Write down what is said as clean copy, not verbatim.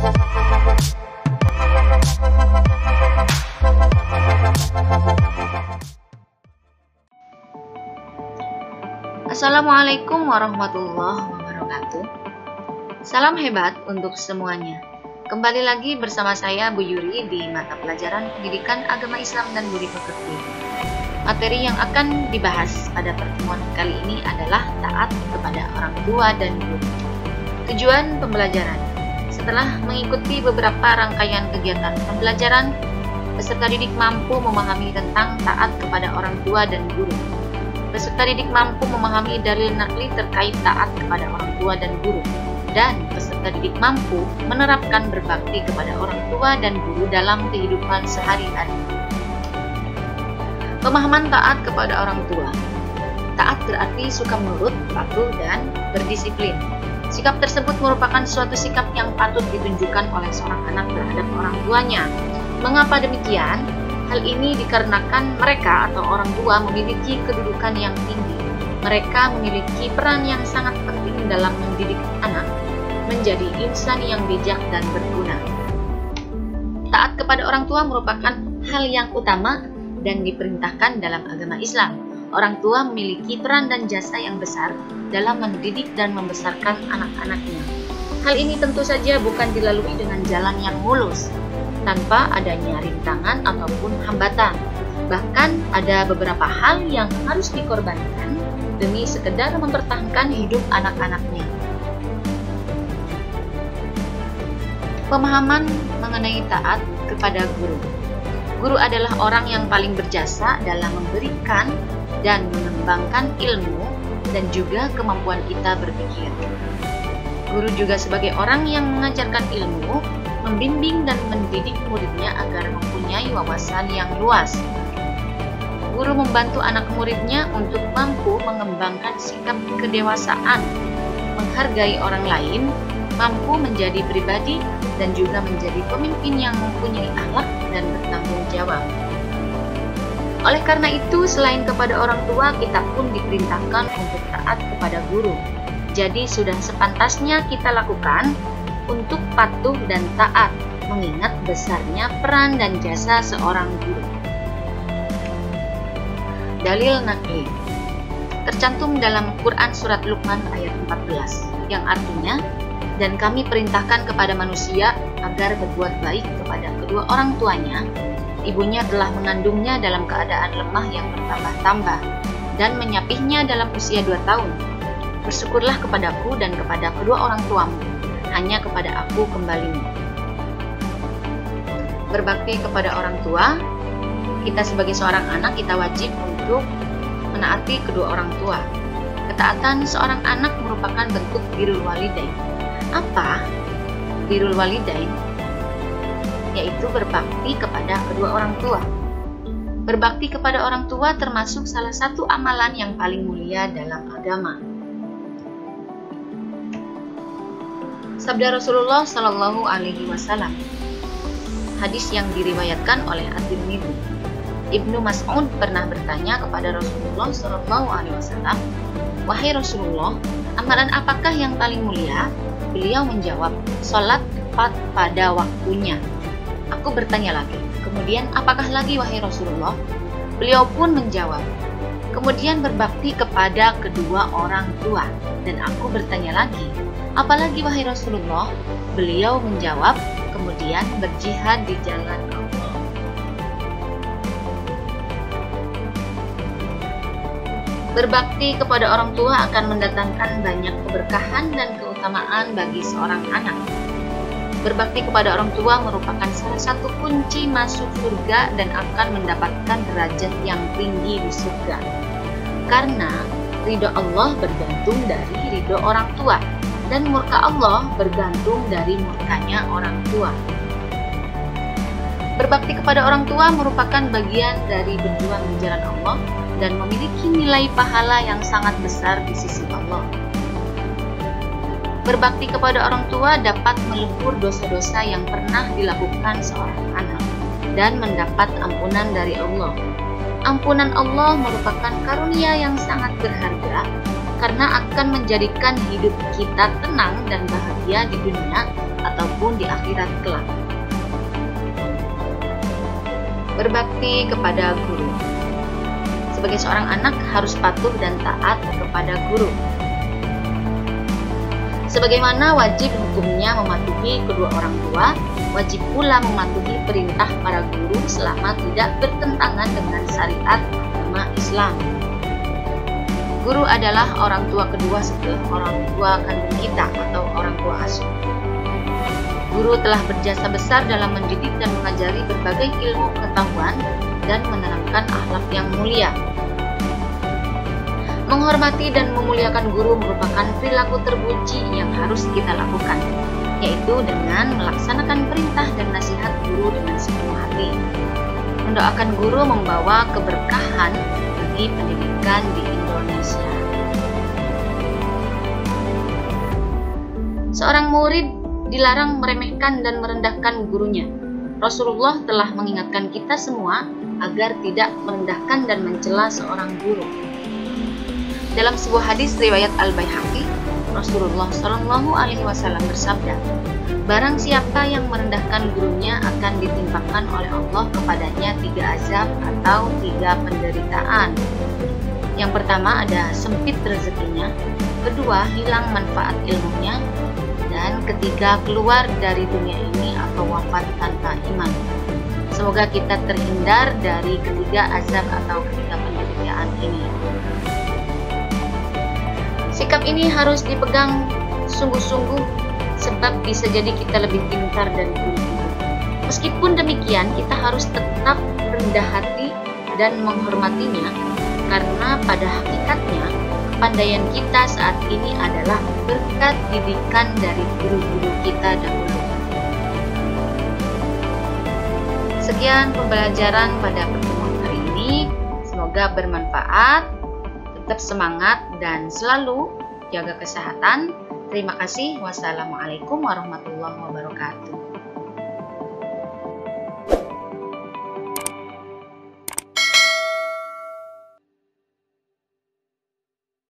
Assalamualaikum warahmatullahi wabarakatuh. Salam hebat untuk semuanya. Kembali lagi bersama saya Bu Yuri di mata pelajaran Pendidikan Agama Islam dan Budi Pekerti. Materi yang akan dibahas pada pertemuan kali ini adalah taat kepada orang tua dan guru. Tujuan pembelajaran: setelah mengikuti beberapa rangkaian kegiatan pembelajaran, peserta didik mampu memahami tentang taat kepada orang tua dan guru. Peserta didik mampu memahami dalil nakli terkait taat kepada orang tua dan guru, dan peserta didik mampu menerapkan berbakti kepada orang tua dan guru dalam kehidupan sehari-hari. Pemahaman taat kepada orang tua. Taat berarti suka menurut, patuh, dan berdisiplin. Sikap tersebut merupakan suatu sikap yang patut ditunjukkan oleh seorang anak terhadap orang tuanya. Mengapa demikian? Hal ini dikarenakan mereka atau orang tua memiliki kedudukan yang tinggi. Mereka memiliki peran yang sangat penting dalam mendidik anak menjadi insan yang bijak dan berguna. Taat kepada orang tua merupakan hal yang utama dan diperintahkan dalam agama Islam. Orang tua memiliki peran dan jasa yang besar dalam mendidik dan membesarkan anak-anaknya. Hal ini tentu saja bukan dilalui dengan jalan yang mulus, tanpa adanya rintangan ataupun hambatan. Bahkan ada beberapa hal yang harus dikorbankan demi sekedar mempertahankan hidup anak-anaknya. Pemahaman mengenai taat kepada guru. Guru adalah orang yang paling berjasa dalam memberikan dan mengembangkan ilmu dan juga kemampuan kita berpikir. Guru juga sebagai orang yang mengajarkan ilmu, membimbing dan mendidik muridnya agar mempunyai wawasan yang luas. Guru membantu anak muridnya untuk mampu mengembangkan sikap kedewasaan, menghargai orang lain, mampu menjadi pribadi, dan juga menjadi pemimpin yang mempunyai akhlak dan bertanggung jawab. Oleh karena itu, selain kepada orang tua, kita pun diperintahkan untuk taat kepada guru. Jadi sudah sepantasnya kita lakukan untuk patuh dan taat, mengingat besarnya peran dan jasa seorang guru. Dalil nakli tercantum dalam Quran Surat Luqman ayat 14, yang artinya, dan kami perintahkan kepada manusia agar berbuat baik kepada kedua orang tuanya. Ibunya telah mengandungnya dalam keadaan lemah yang bertambah-tambah, dan menyapihnya dalam usia 2 tahun. Bersyukurlah kepadaku dan kepada kedua orang tuamu, hanya kepada aku kembalimu. Berbakti kepada orang tua. Kita sebagai seorang anak, kita wajib untuk menaati kedua orang tua. Ketaatan seorang anak merupakan bentuk birrul walidain. Apa birrul walidain? Yaitu berbakti kepada kedua orang tua. Berbakti kepada orang tua termasuk salah satu amalan yang paling mulia dalam agama. Sabda Rasulullah Shallallahu Alaihi Wasallam, hadis yang diriwayatkan oleh At-Tirmidzi. Ibnu Mas'ud pernah bertanya kepada Rasulullah Shallallahu Alaihi Wasallam, wahai Rasulullah, amalan apakah yang paling mulia? Beliau menjawab, sholat tepat pada waktunya. Aku bertanya lagi, kemudian apakah lagi wahai Rasulullah? Beliau pun menjawab, kemudian berbakti kepada kedua orang tua. Dan aku bertanya lagi, apalagi wahai Rasulullah? Beliau menjawab, kemudian berjihad di jalan Allah. Berbakti kepada orang tua akan mendatangkan banyak keberkahan dan keutamaan bagi seorang anak. Berbakti kepada orang tua merupakan salah satu kunci masuk surga dan akan mendapatkan derajat yang tinggi di surga. Karena ridho Allah bergantung dari ridho orang tua, dan murka Allah bergantung dari murkanya orang tua. Berbakti kepada orang tua merupakan bagian dari berjuang di jalan Allah dan memiliki nilai pahala yang sangat besar di sisi Allah. Berbakti kepada orang tua dapat melebur dosa-dosa yang pernah dilakukan seorang anak dan mendapat ampunan dari Allah. Ampunan Allah merupakan karunia yang sangat berharga karena akan menjadikan hidup kita tenang dan bahagia di dunia ataupun di akhirat kelak. Berbakti kepada guru. Sebagai seorang anak harus patuh dan taat kepada guru. Sebagaimana wajib hukumnya mematuhi kedua orang tua, wajib pula mematuhi perintah para guru selama tidak bertentangan dengan syariat agama Islam. Guru adalah orang tua kedua setelah orang tua kandung kita atau orang tua asuh. Guru telah berjasa besar dalam mendidik dan mengajari berbagai ilmu pengetahuan dan menerangkan akhlak yang mulia. Menghormati dan memuliakan guru merupakan perilaku terpuji yang harus kita lakukan, yaitu dengan melaksanakan perintah dan nasihat guru dengan sepenuh hati. Mendoakan guru membawa keberkahan bagi pendidikan di Indonesia. Seorang murid dilarang meremehkan dan merendahkan gurunya. Rasulullah telah mengingatkan kita semua agar tidak merendahkan dan mencela seorang guru. Dalam sebuah hadis riwayat Al-Baihaqi, Rasulullah Shallallahu Alaihi Wasallam bersabda, "Barang siapa yang merendahkan gurunya akan ditimpakan oleh Allah kepadanya 3 azab atau 3 penderitaan. Yang pertama ada sempit rezekinya, kedua hilang manfaat ilmunya, dan ketiga keluar dari dunia ini atau wafat tanpa iman." Semoga kita terhindar dari ketiga azab atau ketiga penderitaan ini. Sikap ini harus dipegang sungguh-sungguh sebab bisa jadi kita lebih pintar dari guru-guru. Meskipun demikian, kita harus tetap rendah hati dan menghormatinya karena pada hakikatnya kepandaian kita saat ini adalah berkat didikan dari guru-guru kita dahulu. Sekian pembelajaran pada pertemuan hari ini. Semoga bermanfaat. Tetap semangat dan selalu jaga kesehatan. Terima kasih. Wassalamualaikum warahmatullahi wabarakatuh.